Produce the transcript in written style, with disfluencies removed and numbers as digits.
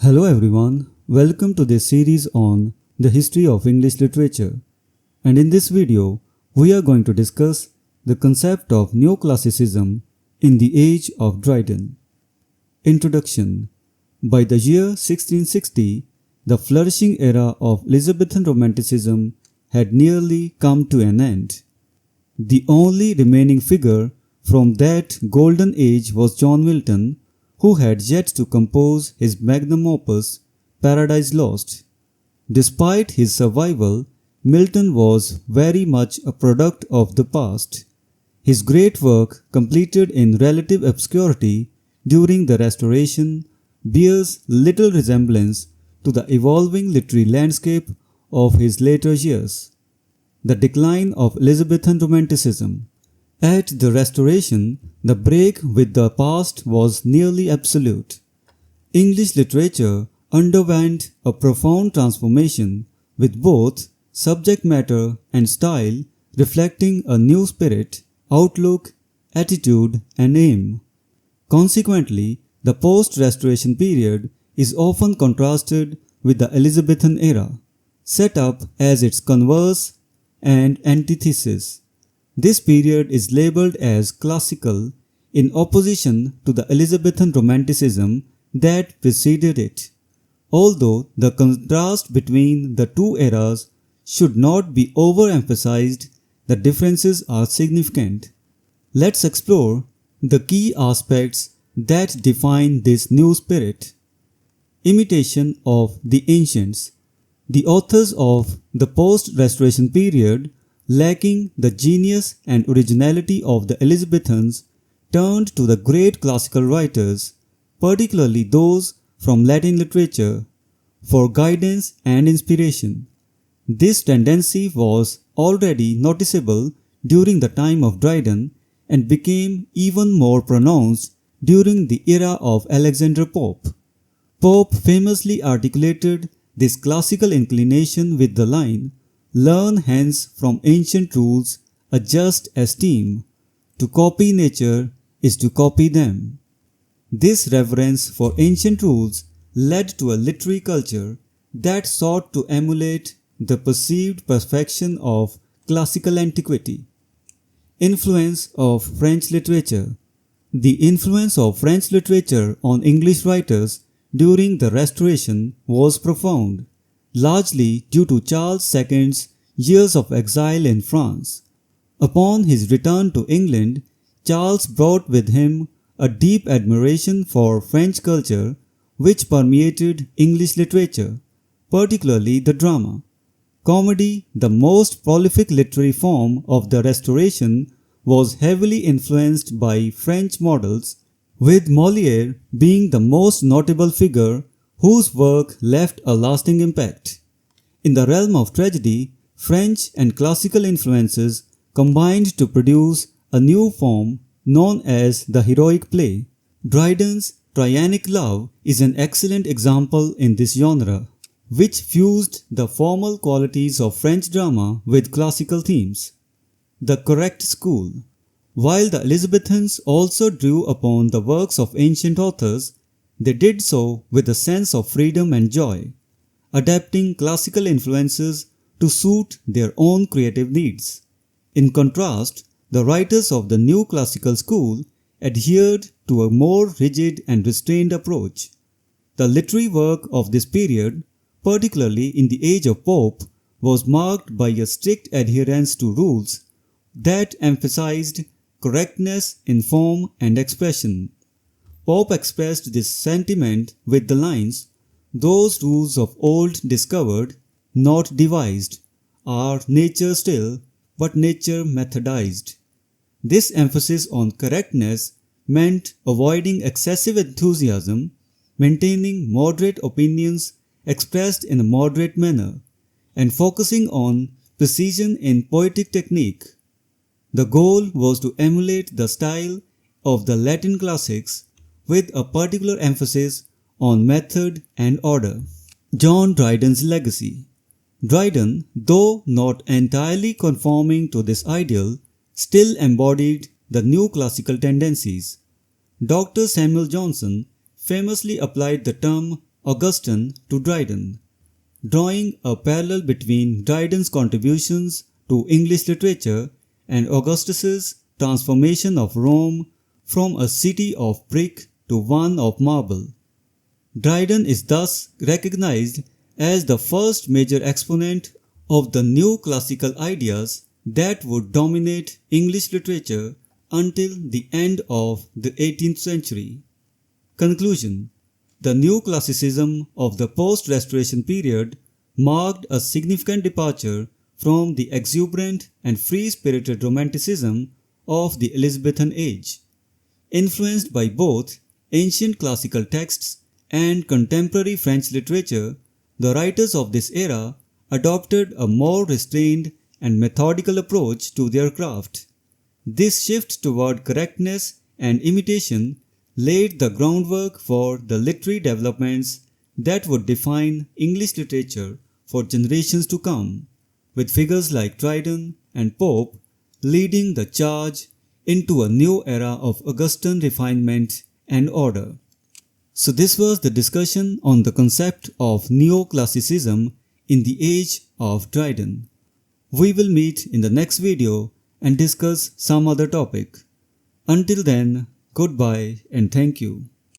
Hello everyone, welcome to this series on the history of English literature. And in this video, we are going to discuss the concept of neoclassicism in the age of Dryden. Introduction. By the year 1660, the flourishing era of Elizabethan Romanticism had nearly come to an end. The only remaining figure from that golden age was John Milton, who had yet to compose his magnum opus, Paradise Lost. Despite his survival, Milton was very much a product of the past. His great work, completed in relative obscurity during the Restoration, bears little resemblance to the evolving literary landscape of his later years. The decline of Elizabethan Romanticism. At the Restoration, the break with the past was nearly absolute. English literature underwent a profound transformation, with both subject matter and style reflecting a new spirit, outlook, attitude, and aim. Consequently, the post-Restoration period is often contrasted with the Elizabethan era, set up as its converse and antithesis. This period is labelled as classical in opposition to the Elizabethan Romanticism that preceded it. Although the contrast between the two eras should not be overemphasized, the differences are significant. Let's explore the key aspects that define this new spirit. Imitation of the ancients. The authors of the post-Restoration period, lacking the genius and originality of the Elizabethans, turned to the great classical writers, particularly those from Latin literature, for guidance and inspiration. This tendency was already noticeable during the time of Dryden and became even more pronounced during the era of Alexander Pope. Pope famously articulated this classical inclination with the line, "Learn hence from ancient rules a just esteem. To copy nature is to copy them." This reverence for ancient rules led to a literary culture that sought to emulate the perceived perfection of classical antiquity. Influence of French literature. The influence of French literature on English writers during the Restoration was profound, largely due to Charles II's years of exile in France. Upon his return to England, Charles brought with him a deep admiration for French culture, which permeated English literature, particularly the drama. Comedy, the most prolific literary form of the Restoration, was heavily influenced by French models, with Molière being the most notable figure whose work left a lasting impact. In the realm of tragedy, French and classical influences combined to produce a new form known as the heroic play. Dryden's Trianic Love is an excellent example in this genre, which fused the formal qualities of French drama with classical themes. The correct school. While the Elizabethans also drew upon the works of ancient authors, they did so with a sense of freedom and joy, adapting classical influences to suit their own creative needs. In contrast, the writers of the new classical school adhered to a more rigid and restrained approach. The literary work of this period, particularly in the age of Pope, was marked by a strict adherence to rules that emphasized correctness in form and expression. Pope expressed this sentiment with the lines, "Those rules of old discovered, not devised, are nature still, but nature methodized." This emphasis on correctness meant avoiding excessive enthusiasm, maintaining moderate opinions expressed in a moderate manner, and focusing on precision in poetic technique. The goal was to emulate the style of the Latin classics with a particular emphasis on method and order. John Dryden's legacy. Dryden, though not entirely conforming to this ideal, still embodied the new classical tendencies. Dr. Samuel Johnson famously applied the term Augustine to Dryden, drawing a parallel between Dryden's contributions to English literature and Augustus's transformation of Rome from a city of brick to one of marble. Dryden is thus recognized as the first major exponent of the new classical ideas that would dominate English literature until the end of the 18th century. Conclusion: the new classicism of the post-Restoration period marked a significant departure from the exuberant and free-spirited romanticism of the Elizabethan age. Influenced by both ancient classical texts and contemporary French literature, the writers of this era adopted a more restrained and methodical approach to their craft. This shift toward correctness and imitation laid the groundwork for the literary developments that would define English literature for generations to come, with figures like Dryden and Pope leading the charge into a new era of Augustan refinement and order. So this was the discussion on the concept of neoclassicism in the age of Dryden. We will meet in the next video and discuss some other topic. Until then, goodbye and thank you.